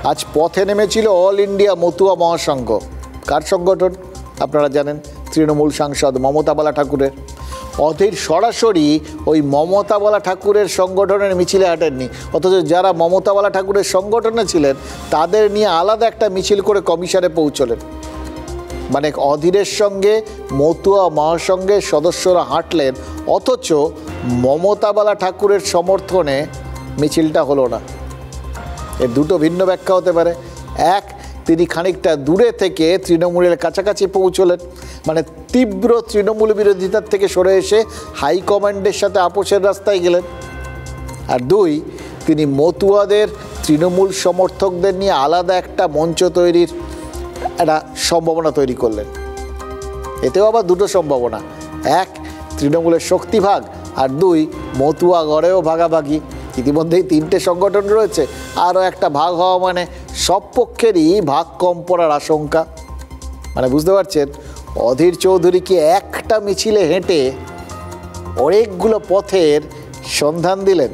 আজ পথে নেমেছিল অল ইন্ডিয়া মতুয়া মহাসংঘ। কার সংগঠন আপনারা জানেন, তৃণমূল সাংসদ মমতা বালা ঠাকুরের। অধীর সরাসরি ওই মমতা বালা ঠাকুরের সংগঠনের মিছিলে হাঁটেননি, অথচ যারা মমতা বালা ঠাকুরের সংগঠনে ছিলেন তাদের নিয়ে আলাদা একটা মিছিল করে কমিশনে পৌঁছলেন। মানে অধীরের সঙ্গে মতুয়া মহাসংঘের সদস্যরা হাঁটলেন, অথচ মমতা বালা ঠাকুরের সমর্থনে মিছিলটা হলো না। এর দুটো ভিন্ন ব্যাখ্যা হতে পারে। এক, তিনি খানিকটা দূরে থেকে তৃণমূলের কাছাকাছি পৌঁছলেন, মানে তীব্র তৃণমূল বিরোধিতার থেকে সরে এসে হাইকমান্ডের সাথে আপোষের রাস্তায় গেলেন। আর দুই, তিনি মতুয়াদের তৃণমূল সমর্থকদের নিয়ে আলাদা একটা মঞ্চ তৈরির একটা সম্ভাবনা তৈরি করলেন। এতেও আবার দুটো সম্ভাবনা, এক তৃণমূলের শক্তিভাগ, আর দুই মতুয়া গড়েও ভাগাভাগি। ইতিমধ্যেই 3টে সংগঠন রয়েছে, আরও একটা ভাগ হওয়া মানে সব পক্ষেরই ভাগ কম পড়ার আশঙ্কা। মানে বুঝতে পারছেন, অধীর চৌধুরী কি একটা মিছিলে হেঁটে অনেকগুলো পথের সন্ধান দিলেন।